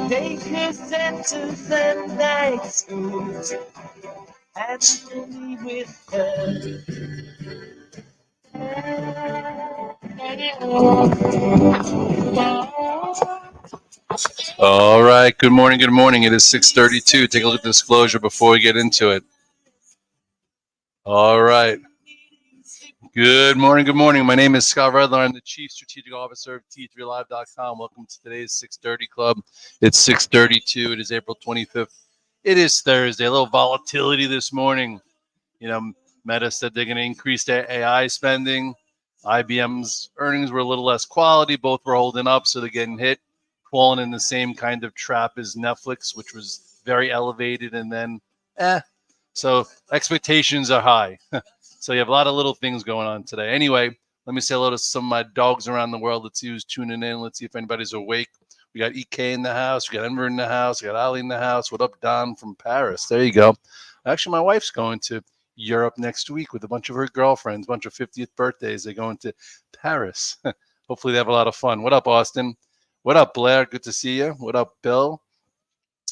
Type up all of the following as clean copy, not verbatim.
Bakers enter the night schools and me with her. All right. Good morning. Good morning. It is 6:32. Take a look at the disclosure before we get into it. All right. Good morning. Good morning. My name is Scott Redler. I'm the Chief Strategic Officer of T3Live.com. Welcome to today's 6:30 Club. It's 6:32. It is April 25th. It is Thursday. A little volatility this morning. You know, Meta said they're going to increase their AI spending. IBM's earnings were a little less quality. Both were holding up, so they're getting hit, falling in the same kind of trap as Netflix, which was very elevated, and then, So expectations are high. So you have a lot of little things going on today. Anyway, let me say hello to some of my dogs around the world. Let's see who's tuning in. Let's see if anybody's awake. We got EK in the house. We got Enver in the house. We got Ali in the house. What up, Don from Paris? There you go. Actually, my wife's going to Europe next week with a bunch of her girlfriends, a bunch of 50th birthdays. They're going to Paris. Hopefully they have a lot of fun. What up, Austin? What up, Blair? Good to see you. What up, Bill?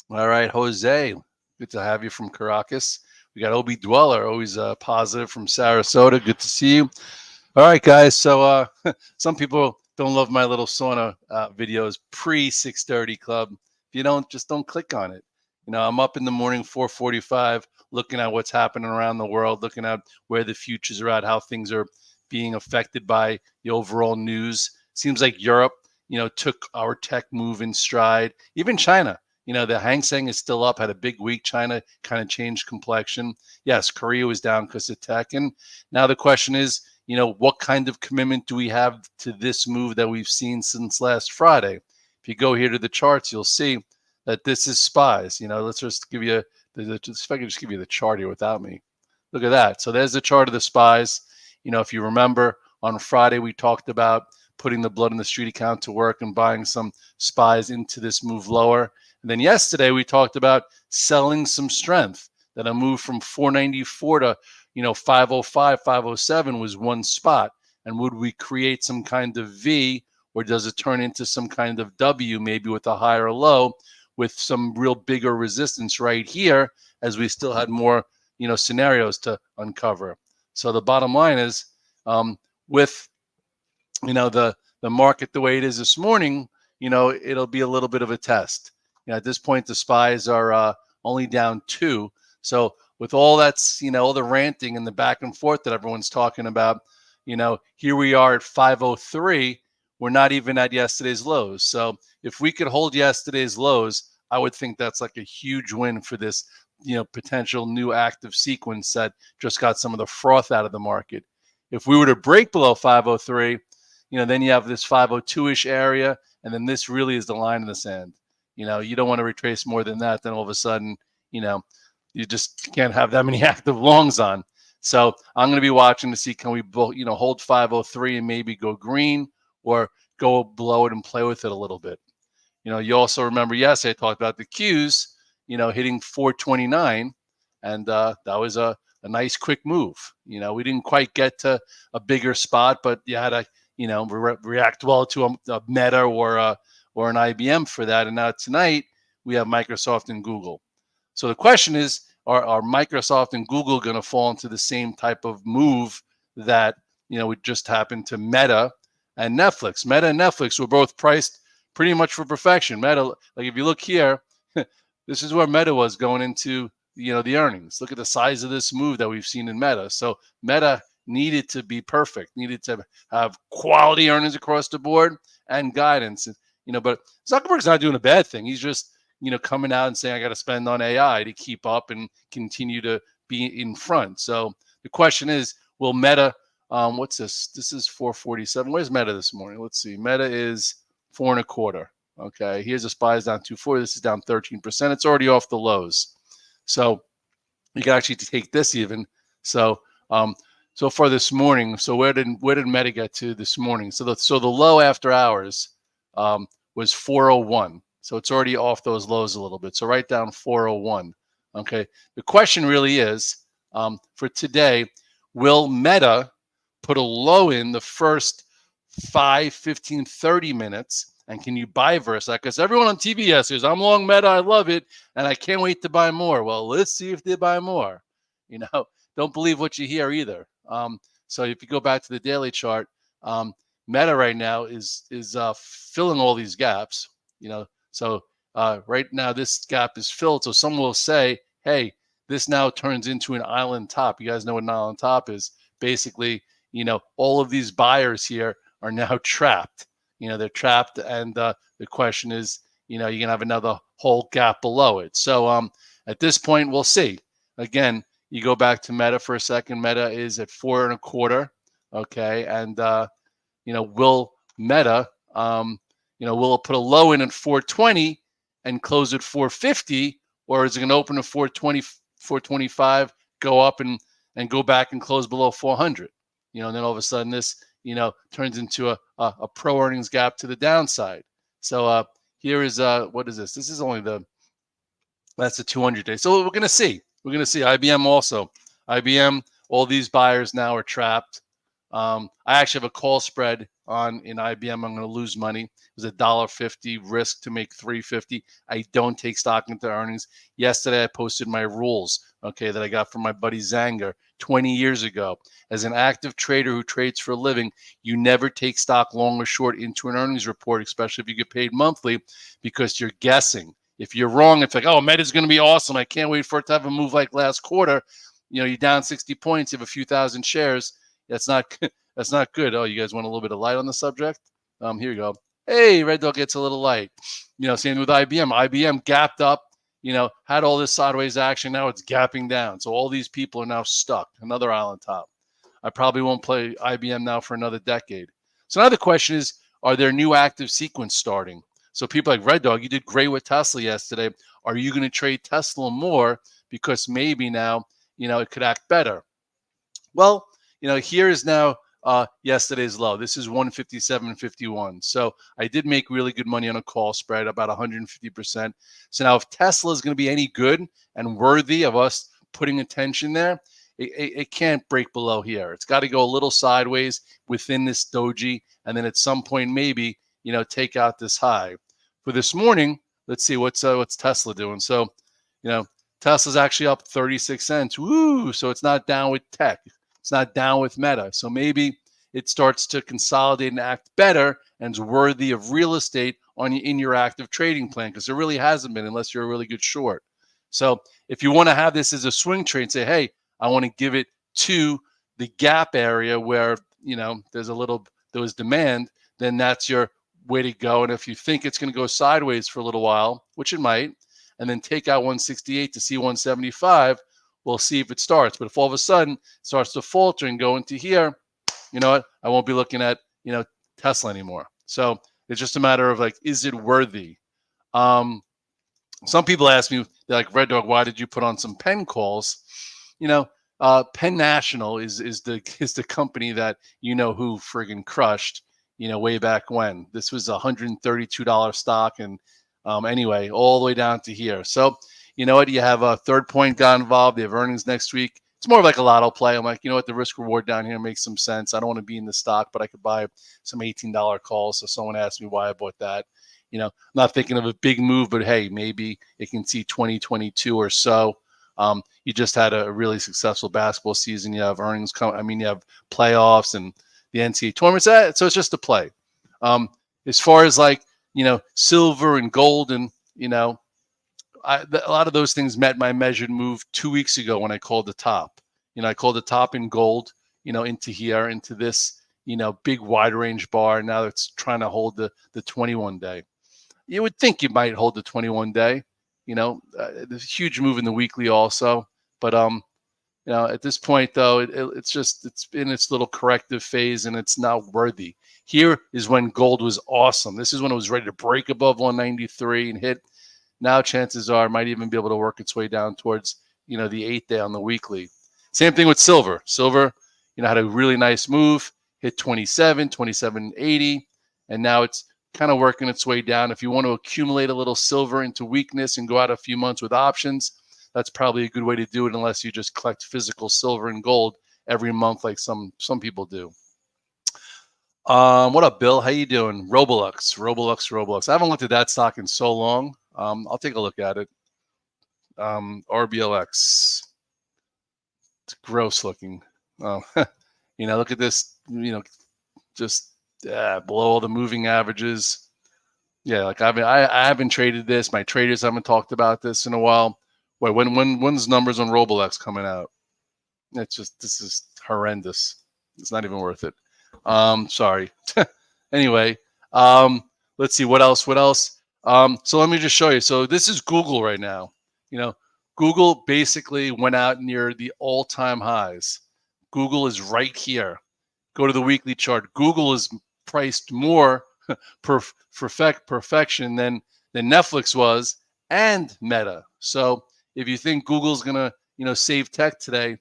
All right, Jose. Good to have you from Caracas. We got Obi Dweller, always positive from Sarasota. Good to see you. All right, guys. So some people don't love my little sauna videos pre 6:30 Club. If you don't, just don't click on it. You know, I'm up in the morning, 4:45, looking at what's happening around the world, looking at where the futures are at, how things are being affected by the overall news. Seems like Europe, took our tech move in stride. Even China. The Hang Seng is still up, had a big week. China kind of changed complexion. Yes, Korea was down because of tech. And now the question is, what kind of commitment do we have to this move that we've seen since last Friday? If you go here to the charts, you'll see that this is SPYs. Let's just give you, if I could just give you the chart here without me. Look at that. So there's the chart of the SPYs. If you remember, on Friday, we talked about putting the blood in the street account to work and buying some SPYs into this move lower. And then yesterday we talked about selling some strength, that a move from 494 to 505, 507 was one spot. And would we create some kind of V, or does it turn into some kind of W, maybe with a higher low, with some real bigger resistance right here, as we still had more scenarios to uncover? So the bottom line is, with the market the way it is this morning, it'll be a little bit of a test. At this point, the SPYs are only down 2. So with all that's, all the ranting and the back and forth that everyone's talking about, here we are at 503. We're not even at yesterday's lows. So if we could hold yesterday's lows, I would think that's like a huge win for this, potential new active sequence that just got some of the froth out of the market. If we were to break below 503, then you have this 502-ish area, and then this really is the line in the sand. You don't want to retrace more than that. Then all of a sudden, you just can't have that many active longs on. So I'm going to be watching to see, can we, hold 503 and maybe go green, or go below it and play with it a little bit. You also remember yesterday I talked about the Qs, hitting 429, and that was a nice quick move. We didn't quite get to a bigger spot, but you had to, react well to a Meta or an IBM for that. And now tonight we have Microsoft and Google. So the question is, are Microsoft and Google going to fall into the same type of move that, it just happened to Meta and Netflix? Meta and Netflix were both priced pretty much for perfection. Meta, like if you look here, this is where Meta was going into, the earnings. Look at the size of this move that we've seen in Meta. So Meta needed to be perfect, needed to have quality earnings across the board and guidance. But Zuckerberg's not doing a bad thing. He's just, coming out and saying, I got to spend on AI to keep up and continue to be in front. So the question is, will Meta, what's this? This is 447. Where's Meta this morning? Let's see. Meta is 4.25. Okay. Here's the SPYs down 2.4. This is down 13%. It's already off the lows. So you can actually take this even. So, so far this morning, so where did Meta get to this morning? So the low after hours was 401. So it's already off those lows a little bit. So right down 401. Okay. The question really is, for today, will Meta put a low in the first 5, 15, 30 minutes And can you buy Versa? Because everyone on TV says, I'm long Meta, I love it, and I can't wait to buy more. Well, let's see if they buy more. You know, don't believe what you hear either. So if you go back to the daily chart, Meta right now is filling all these gaps. So right now this gap is filled. So someone will say, hey, this now turns into an island top. You guys know what an island top is. Basically, all of these buyers here are now trapped. They're trapped, and the question is, you're gonna have another whole gap below it. So at this point, we'll see. Again, you go back to Meta for a second. Meta is at 4.25. Okay, and will Meta, will it put a low in at 420 and close at 450, or is it going to open at 420, 425, go up and go back and close below 400? And then all of a sudden this, turns into a pro earnings gap to the downside. So here is what is this? This is only that's the 200 day. So we're going to see. We're going to see IBM also. IBM, all these buyers now are trapped. I actually have a call spread in IBM. I'm going to lose money. It was $1.50 risk to make $3.50. I don't take stock into earnings. Yesterday, I posted my rules, that I got from my buddy Zanger 20 years ago. As an active trader who trades for a living, you never take stock long or short into an earnings report, especially if you get paid monthly, because you're guessing. If you're wrong, it's like, oh, Meta's going to be awesome. I can't wait for it to have a move like last quarter. You're down 60 points. You have a few thousand shares. That's not good. Oh, you guys want a little bit of light on the subject? Here you go. Hey, Red Dog gets a little light. Same with IBM. IBM gapped up, had all this sideways action. Now it's gapping down. So all these people are now stuck. Another island top. I probably won't play IBM now for another decade. So now the question is, are there new active sequence starting? So people like Red Dog, you did great with Tesla yesterday. Are you going to trade Tesla more because maybe now, it could act better? Well, here is now yesterday's low. This is 157.51. So I did make really good money on a call spread, about 150%. So now if Tesla is going to be any good and worthy of us putting attention there, it can't break below here. It's got to go a little sideways within this doji, and then at some point maybe take out this high. For this morning, let's see what's Tesla doing. So Tesla's actually up 36 cents. Woo! So it's not down with tech. It's not down with Meta. So maybe it starts to consolidate and act better and is worthy of real estate in your active trading plan, because there really hasn't been unless you're a really good short. So if you want to have this as a swing trade, say, hey, I want to give it to the gap area where there was demand, then that's your way to go. And if you think it's going to go sideways for a little while, which it might, and then take out 168 to see 175, we'll see if it starts. But if all of a sudden it starts to falter and go into here, you know what? I won't be looking at Tesla anymore. So it's just a matter of is it worthy? Some people ask me, they're like, Red Dog, why did you put on some Penn calls? Penn National is the company that who friggin' crushed way back when. This was $132 stock, and anyway, all the way down to here. So you know what? You have a Third Point got involved. They have earnings next week. It's more of like a lotto play. I'm like, you know what? The risk reward down here makes some sense. I don't want to be in the stock, but I could buy some $18 calls. So someone asked me why I bought that. I'm not thinking of a big move, but hey, maybe it can see 2022 or so. You just had a really successful basketball season. You have earnings you have playoffs and the NCAA tournaments. So it's just a play. As far as silver and gold and a lot of those things met my measured move 2 weeks ago when I called the top. I called the top in gold, into here, into this, big wide range bar. Now it's trying to hold the 21 day. You would think you might hold the 21 day. There's a huge move in the weekly also. But at this point though, it's in its little corrective phase and it's not worthy. Here is when gold was awesome. This is when it was ready to break above 193 and hit. Now chances are it might even be able to work its way down towards, the 8th day on the weekly. Same thing with silver. Silver, had a really nice move, hit 27.80, and now it's kind of working its way down. If you want to accumulate a little silver into weakness and go out a few months with options, that's probably a good way to do it, unless you just collect physical silver and gold every month like some people do. What up, Bill? How you doing? Roblox. I haven't looked at that stock in so long. I'll take a look at it. RBLX. It's gross looking. Oh, look at this. Just below all the moving averages. Yeah, like I haven't traded this. My traders haven't talked about this in a while. Wait, when's numbers on Roblox coming out? This is horrendous. It's not even worth it. Sorry. Anyway, let's see what else. So let me just show you. So this is Google right now. Google basically went out near the all-time highs. Google is right here. Go to the weekly chart. Google is priced more perfection than Netflix was and Meta. So if you think Google's gonna save tech today,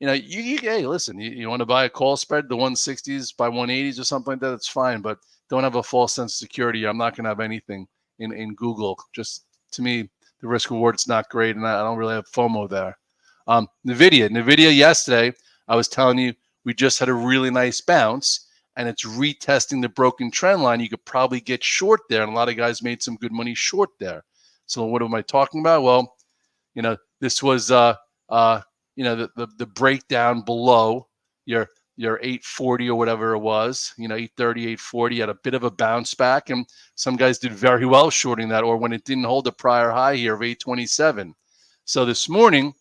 hey, listen, you want to buy a call spread, the 160s by 180s or something like that, that's fine, but don't have a false sense of security. I'm not going to have anything in Google. Just to me, the risk reward is not great, and I don't really have FOMO there. NVIDIA yesterday, I was telling you, we just had a really nice bounce, and it's retesting the broken trend line. You could probably get short there, and a lot of guys made some good money short there. So what am I talking about? Well, this was the breakdown below your 840 or whatever it was, 830, 840, had a bit of a bounce back, and some guys did very well shorting that, or when it didn't hold the prior high here of 827. So this morning,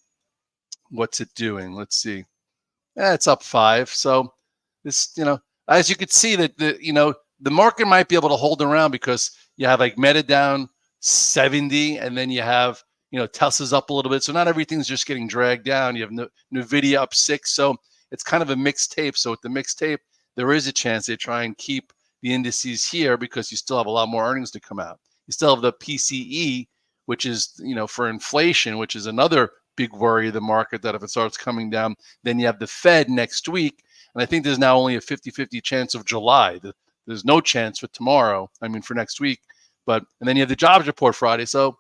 what's it doing? Let's see. It's up 5. So this, as you could see that the market might be able to hold around because you have like Meta down 70, and then you have Tesla's up a little bit. So not everything's just getting dragged down. You have NVIDIA up 6. So it's kind of a mixed tape. So with the mixed tape, there is a chance they try and keep the indices here because you still have a lot more earnings to come out. You still have the PCE, which is, for inflation, which is another big worry of the market, that if it starts coming down, then you have the Fed next week. And I think there's now only a 50-50 chance of July. There's no chance for tomorrow. I mean, for next week. And then you have the jobs report Friday. So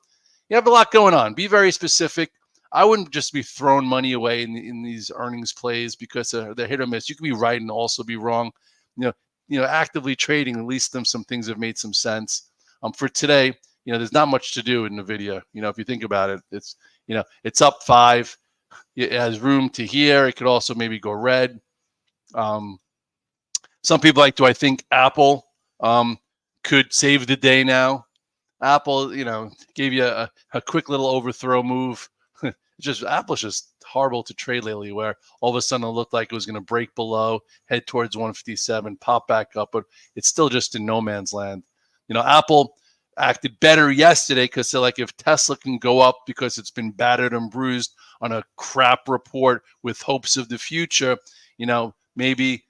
you have a lot going on. Be very specific. I wouldn't just be throwing money away in these earnings plays because they're hit or miss. You can be right and also be wrong. Actively trading, at least some things have made some sense. For today, there's not much to do in NVIDIA. If you think about it, it's up 5. It has room to here. It could also maybe go red. Some people do I think Apple could save the day now? Apple, gave you a quick little overthrow move. Apple's just horrible to trade lately, where all of a sudden it looked like it was going to break below, head towards 157, pop back up, but it's still just in no man's land. Apple acted better yesterday because they're like, if Tesla can go up because it's been battered and bruised on a crap report with hopes of the future, maybe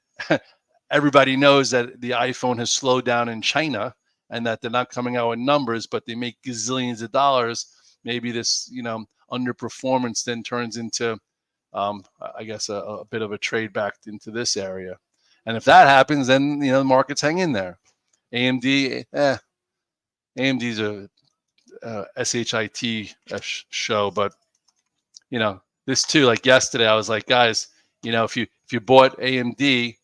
everybody knows that the iPhone has slowed down in China and that they're not coming out with numbers, but they make gazillions of dollars. Maybe this, underperformance then turns into, I guess, a bit of a trade back into this area. And if that happens, then, the markets hang in there. AMD, AMD's a SHIT show, but, this too, like yesterday, I was like, guys, if you bought AMD,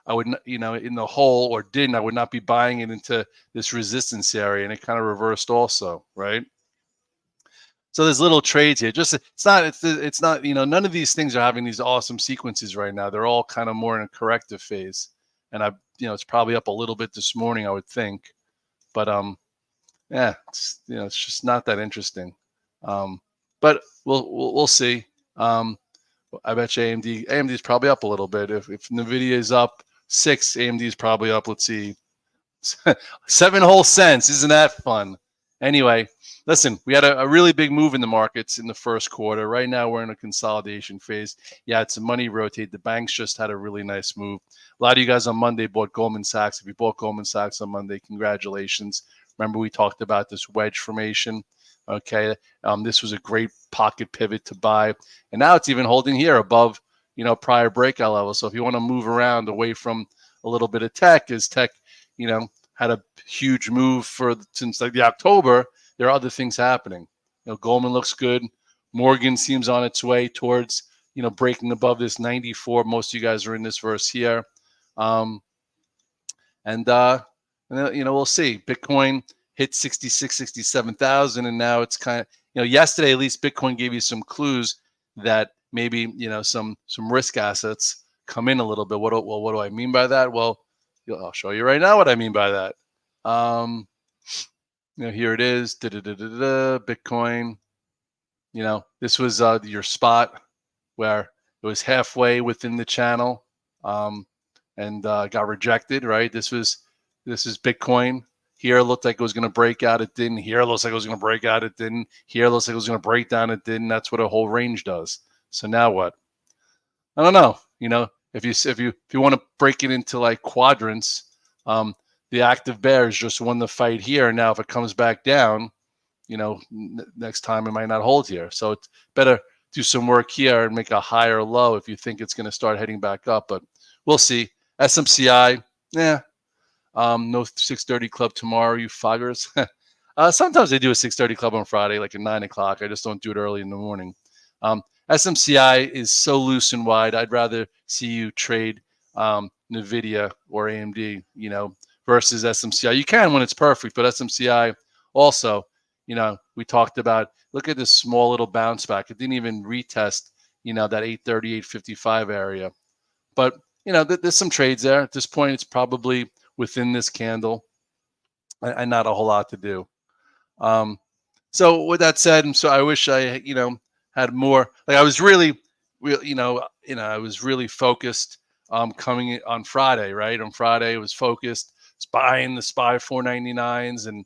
I would, in the hole or didn't, I would not be buying it into this resistance area, and it kind of reversed also, right? So there's little trades here. It's not, none of these things are having these awesome sequences right now. They're all kind of more in a corrective phase, and it's probably up a little bit this morning, I would think, but it's just not that interesting. But we'll see. I bet you AMD is probably up a little bit. If NVIDIA is up 6, AMD is probably up, let's see, 7 whole cents. Isn't that fun? Anyway, listen, we had a really big move in the markets in the first quarter. Right now, we're in a consolidation phase. Yeah, it's a money rotate. The banks just had a really nice move. A lot of you guys on Monday bought Goldman Sachs. If you bought Goldman Sachs on Monday, congratulations. Remember, we talked about this wedge formation. Okay, this was a great pocket pivot to buy, and now it's even holding here above, prior breakout level. So if you want to move around away from a little bit of tech, as tech, had a huge move since like the October, there are other things happening. Goldman looks good. Morgan seems on its way towards, breaking above this 94. Most of you guys are in this verse here. And we'll see. Bitcoin hit 66, 67,000, and now it's kind of, yesterday at least Bitcoin gave you some clues that maybe, some risk assets come in a little bit. What do I mean by that? Well, I'll show you right now what I mean by that. Here it is. Bitcoin. This was your spot where it was halfway within the channel, and got rejected. Right. This is Bitcoin. Here it looked like it was going to break out. It didn't. Here it looks like it was going to break out. It didn't. Here it looks like it was going to break down. It didn't. That's what a whole range does. So now what? I don't know. If you want to break it into like quadrants, the active bears just won the fight here. Now, if it comes back down, next time it might not hold here. So it's better do some work here and make a higher low if you think it's going to start heading back up. But we'll see. SMCI, no 6:30 club tomorrow, you foggers. Sometimes they do a 6:30 club on Friday, like at 9 o'clock. I just don't do it early in the morning. SMCI is so loose and wide. I'd rather see you trade NVIDIA or AMD, versus SMCI. You can when it's perfect, but SMCI also, we talked about, look at this small little bounce back. It didn't even retest, that 830, 855 area. But, there's some trades there. At this point, it's probably within this candle and not a whole lot to do. So with that said, so I wish I, had more. Like I was really, I was really focused coming on Friday, right? On Friday, it was focused. It's buying the SPY 499s and,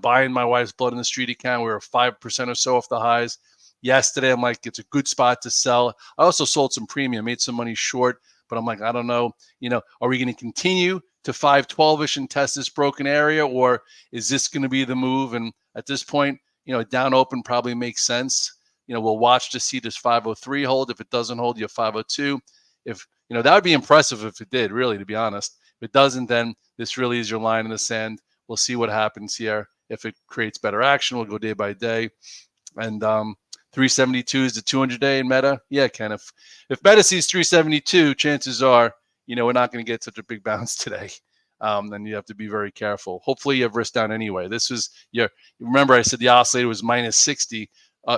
buying my wife's blood in the street account. We were 5% or so off the highs. Yesterday, I'm like, it's a good spot to sell. I also sold some premium, made some money short, but I'm like, I don't know, are we going to continue to 512-ish and test this broken area, or is this going to be the move? And at this point, down open probably makes sense. We'll watch to see this 503 hold. If it doesn't hold, you have 502. If, that would be impressive if it did, really, to be honest. If it doesn't, then this really is your line in the sand. We'll see what happens here. If it creates better action, we'll go day by day. And 372 is the 200-day in Meta. Yeah, Ken, if Meta sees 372, chances are, we're not going to get such a big bounce today. Then you have to be very careful. Hopefully you have risk down anyway. This is remember I said the oscillator was minus 60.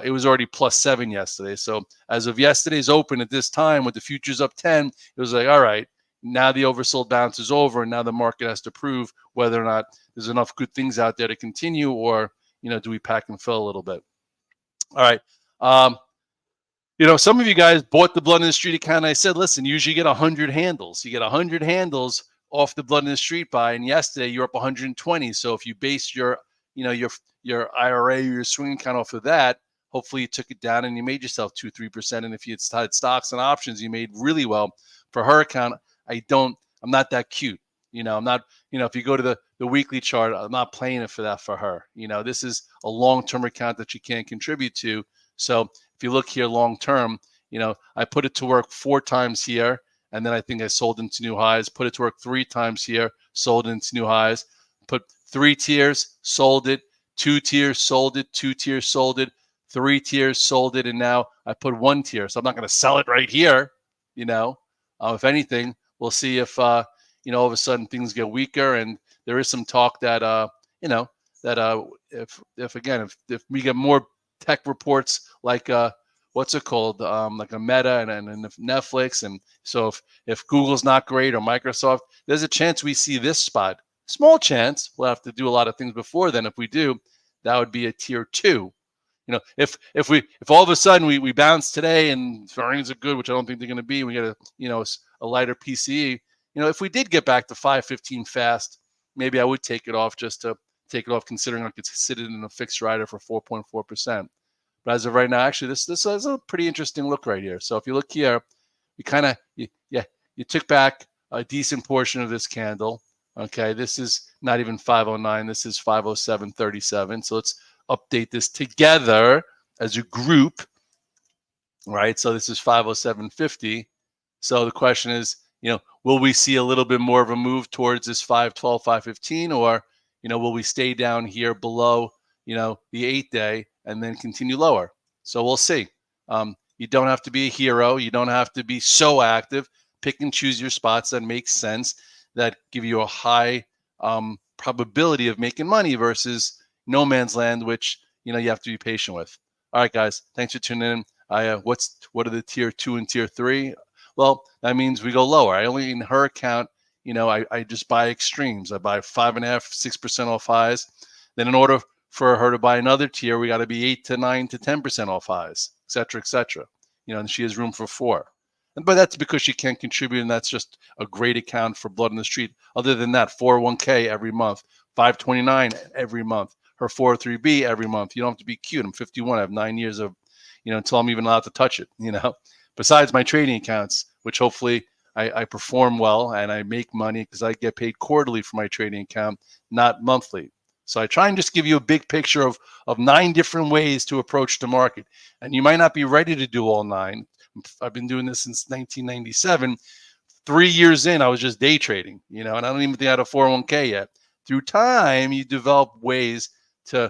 It was already plus 7 yesterday. So as of yesterday's open at this time with the futures up 10, it was like, all right, now the oversold bounce is over, and now the market has to prove whether or not there's enough good things out there to continue, or, do we pack and fill a little bit? All right. Some of you guys bought the Blood in the Street account. I said, listen, usually you get 100 handles. You get 100 handles off the Blood in the Street buy, and yesterday you're up 120. So if you base your IRA or your swing account off of that, hopefully you took it down and you made yourself 2-3%. And if you had stocks and options, you made really well. For her account, I'm not that cute. I'm not, if you go to the weekly chart, I'm not playing it for that for her. This is a long-term account that she can't contribute to. So if you look here long-term, I put it to work 4 times here, and then I think I sold into new highs, put it to work 3 times here, sold into new highs, put 3 tiers, sold it, 2 tiers, sold it, 2 tiers, sold it, 3 tiers, sold it, and now I put 1 tier. So I'm not going to sell it right here. If anything, we'll see if, all of a sudden things get weaker, and there is some talk that, if we get more tech reports like, what's it called? Like a Meta and Netflix. And so if Google's not great or Microsoft, there's a chance we see this spot. Small chance. We'll have to do a lot of things before then. If we do, that would be a tier 2. If all of a sudden we bounce today and earnings are good, which I don't think they're going to be, we get a lighter PCE. If we did get back to 515 fast, maybe I would take it off, just to take it off, considering I could sit it in a fixed rider for 4.4%. But as of right now, actually, this is a pretty interesting look right here. So if you look here, you took back a decent portion of this candle. Okay, this is not even 509. This is 507.37. So let's update this together as a group, right? So this is 507.50. So the question is, will we see a little bit more of a move towards this 512, 515, or, will we stay down here below, the 8-day and then continue lower? So we'll see. You don't have to be a hero. You don't have to be so active. Pick and choose your spots that make sense. that give you a high probability of making money versus no man's land, which you have to be patient with. All right, guys, thanks for tuning in. What are the tier 2 and tier 3? Well, that means we go lower. I only, in her account, I just buy extremes. I buy 5.5%, 6% off highs. Then in order for her to buy another tier, we got to be 8 to 9 to 10% off highs, et cetera, et cetera. And she has room for 4. But that's because she can't contribute, and that's just a great account for blood in the street. Other than that, 401k every month, 529 every month, her 403b every month. You don't have to be cute. I'm 51. I have 9 years of, until I'm even allowed to touch it, Besides my trading accounts, which hopefully I perform well and I make money because I get paid quarterly for my trading account, not monthly. So I try and just give you a big picture of 9 different ways to approach the market. And you might not be ready to do all 9. I've been doing this since 1997. 3 years in, I was just day trading, and I don't even think I had a 401k yet. Through time, you develop ways to,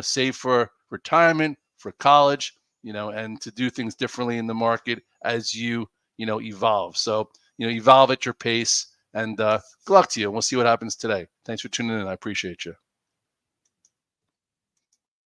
save for retirement, for college, and to do things differently in the market as you, evolve. So, evolve at your pace, and good luck to you. We'll see what happens today. Thanks for tuning in. I appreciate you.